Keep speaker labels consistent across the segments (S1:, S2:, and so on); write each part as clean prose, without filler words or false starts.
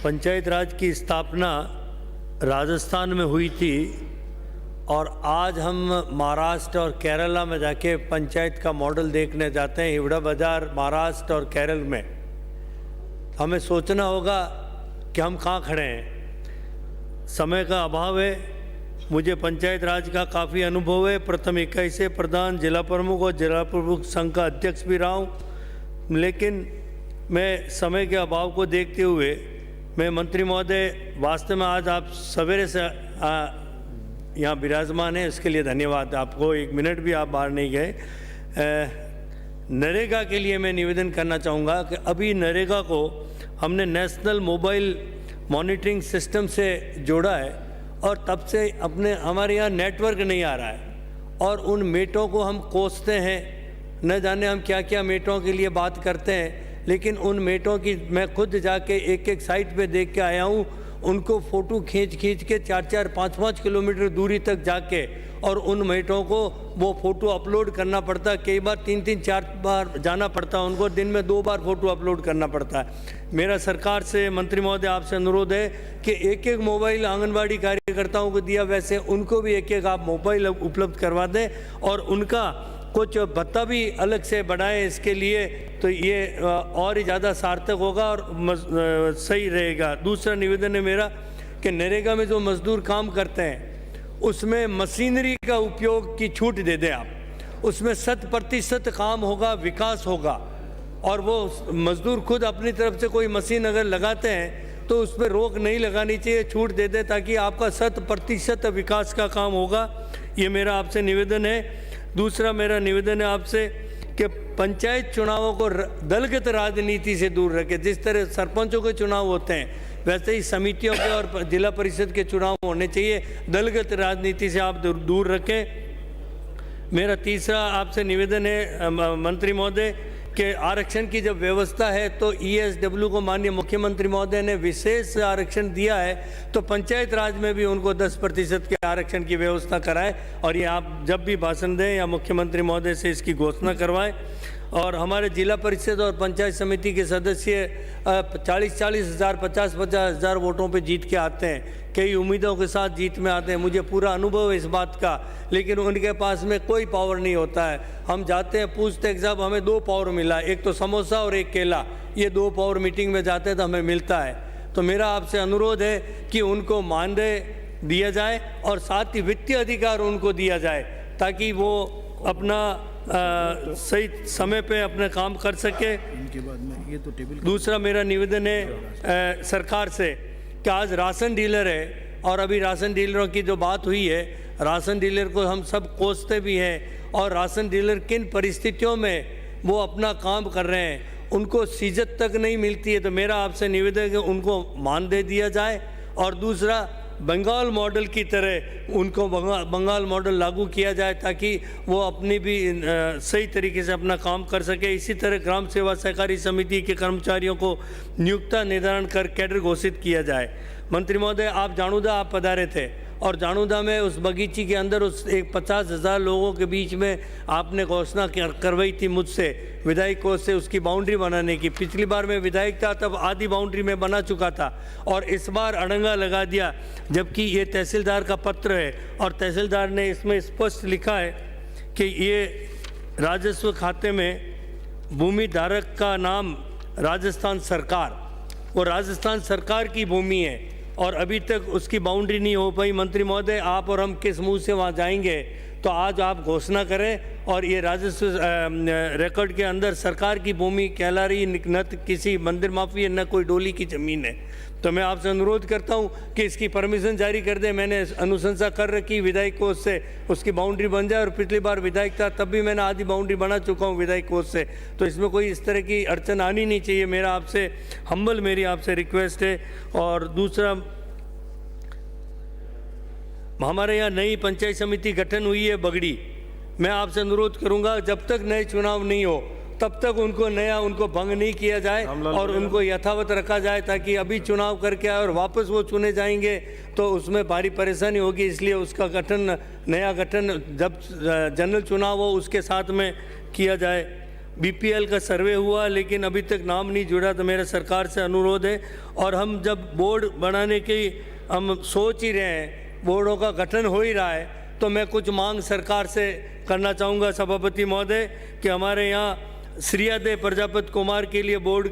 S1: पंचायत राज की स्थापना राजस्थान में हुई थी और आज हम महाराष्ट्र और केरला में जाके पंचायत का मॉडल देखने जाते हैं। हिवड़ा बाजार महाराष्ट्र और केरल में हमें सोचना होगा कि हम कहाँ खड़े हैं। समय का अभाव है। मुझे पंचायत राज का काफ़ी अनुभव है। प्रथम इकाई से प्रधान, जिला प्रमुख और जिला प्रमुख संघ का अध्यक्ष भी रहा हूँ, लेकिन मैं समय के अभाव को देखते हुए मैं मंत्री महोदय वास्तव में आज आप सवेरे से यहाँ विराजमान है, इसके लिए धन्यवाद आपको। 1 मिनट भी आप बाहर नहीं गए। नरेगा के लिए मैं निवेदन करना चाहूँगा कि अभी नरेगा को हमने नेशनल मोबाइल मॉनिटरिंग सिस्टम से जोड़ा है और तब से हमारे यहाँ नेटवर्क नहीं आ रहा है और उन मेटों को हम कोसते हैं। न जाने हम क्या क्या मेटों के लिए बात करते हैं, लेकिन उन मेटों की मैं खुद जाके एक साइट पे देख के आया हूँ। उनको फ़ोटो खींच के 4-4, 5-5 किलोमीटर दूरी तक जाके और उन मेटों को वो फ़ोटो अपलोड करना पड़ता है। कई बार 3-3, 4 बार जाना पड़ता है उनको, दिन में 2 बार फ़ोटो अपलोड करना पड़ता है। मेरा सरकार से, मंत्री महोदय आपसे अनुरोध है कि एक मोबाइल आंगनबाड़ी कार्यकर्ताओं को दिया, वैसे उनको भी एक आप मोबाइल उपलब्ध करवा दें और उनका कुछ भत्ता भी अलग से बढ़ाएं इसके लिए, तो ये और ही ज़्यादा सार्थक होगा और सही रहेगा। दूसरा निवेदन है मेरा कि नरेगा में जो मजदूर काम करते हैं उसमें मशीनरी का उपयोग की छूट दे दें आप। उसमें 100% काम होगा, विकास होगा और वो मजदूर खुद अपनी तरफ से कोई मशीन अगर लगाते हैं तो उस पर रोक नहीं लगानी चाहिए, छूट दे दें ताकि आपका 100% विकास का काम होगा। ये मेरा आपसे निवेदन है। दूसरा मेरा निवेदन है आपसे कि पंचायत चुनावों को दलगत राजनीति से दूर रखें। जिस तरह सरपंचों के चुनाव होते हैं वैसे ही समितियों के और जिला परिषद के चुनाव होने चाहिए। दलगत राजनीति से आप दूर रखें। मेरा तीसरा आपसे निवेदन है मंत्री महोदय कि आरक्षण की जब व्यवस्था है तो ESW को माननीय मुख्यमंत्री महोदय ने विशेष आरक्षण दिया है, तो पंचायत राज में भी उनको 10% के आरक्षण की व्यवस्था कराए और ये आप जब भी भाषण दें या मुख्यमंत्री महोदय से इसकी घोषणा करवाएं। और हमारे जिला परिषद और पंचायत समिति के सदस्य 40-40 हज़ार, 50-50 हज़ार वोटों पे जीत के आते हैं। कई उम्मीदों के साथ जीत में आते हैं, मुझे पूरा अनुभव है इस बात का, लेकिन उनके पास में कोई पावर नहीं होता है। हम जाते हैं, पूछते हैं साहब हमें 2 पावर मिला, एक तो समोसा और एक केला। ये 2 पावर मीटिंग में जाते हैं तो हमें मिलता है। तो मेरा आपसे अनुरोध है कि उनको मानदेय दिया जाए और साथ ही वित्तीय अधिकार उनको दिया जाए ताकि वो अपना सही समय पे अपना काम कर सके। इनके बाद में ये तो टेबल। दूसरा मेरा निवेदन है सरकार से कि आज राशन डीलर है और अभी राशन डीलरों की जो बात हुई है, राशन डीलर को हम सब कोसते भी हैं और राशन डीलर किन परिस्थितियों में वो अपना काम कर रहे हैं, उनको सीजत तक नहीं मिलती है। तो मेरा आपसे निवेदन है कि उनको मानदेय दिया जाए और दूसरा बंगाल मॉडल की तरह उनको बंगाल मॉडल लागू किया जाए ताकि वो अपनी भी सही तरीके से अपना काम कर सके। इसी तरह ग्राम सेवा सहकारी समिति के कर्मचारियों को नियुक्ता निर्धारण कर कैडर घोषित किया जाए। मंत्री महोदय आप जाणूदा आप पधारे थे और जाणूदा में उस बगीची के अंदर उस 50,000 लोगों के बीच में आपने घोषणा करवाई थी मुझसे विधायक कोष से उसकी बाउंड्री बनाने की। पिछली बार मैं विधायक था तब आधी बाउंड्री में बना चुका था और इस बार अड़ंगा लगा दिया, जबकि ये तहसीलदार का पत्र है और तहसीलदार ने इसमें स्पष्ट लिखा है कि ये राजस्व खाते में भूमि धारक का नाम राजस्थान सरकार, वो राजस्थान सरकार की भूमि है और अभी तक उसकी बाउंड्री नहीं हो पाई। मंत्री महोदय आप और हम किस मुंह से वहाँ जाएंगे, तो आज आप घोषणा करें और ये राजस्व रिकॉर्ड के अंदर सरकार की भूमि कहला रही, न किसी मंदिर माफी है न कोई डोली की ज़मीन है। तो मैं आपसे अनुरोध करता हूँ कि इसकी परमिशन जारी कर दें। मैंने अनुशंसा कर रखी विधायक कोष से उसकी बाउंड्री बन जाए और पिछली बार विधायक था तब भी मैंने आधी बाउंड्री बना चुका हूँ विधायक कोष से, तो इसमें कोई इस तरह की अड़चन आनी नहीं चाहिए। मेरा आपसे हम्बल मेरी आपसे रिक्वेस्ट है। और दूसरा, हमारे यहाँ नई पंचायत समिति गठन हुई है बगड़ी, मैं आपसे अनुरोध करूँगा जब तक नए चुनाव नहीं हो तब तक उनको भंग नहीं किया जाए और उनको यथावत रखा जाए ताकि अभी चुनाव करके आए और वापस वो चुने जाएंगे तो उसमें भारी परेशानी होगी। इसलिए उसका गठन, नया गठन जब जनरल चुनाव हो उसके साथ में किया जाए। बीपीएल का सर्वे हुआ लेकिन अभी तक नाम नहीं जुड़ा, तो मेरा सरकार से अनुरोध है। और हम जब बोर्ड बनाने की हम सोच ही रहे हैं, बोर्डों का गठन हो ही रहा है, तो मैं कुछ मांग सरकार से करना चाहूँगा सभापति महोदय कि हमारे यहाँ श्रीयादेव प्रजापति कुमार के लिए बोर्ड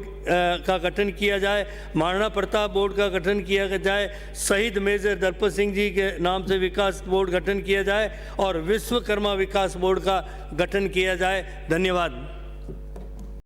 S1: का गठन किया जाए, महाराणा प्रताप बोर्ड का गठन किया जाए, शहीद मेजर दलपत सिंह जी के नाम से विकास बोर्ड गठन किया जाए और विश्वकर्मा विकास बोर्ड का गठन किया जाए। धन्यवाद।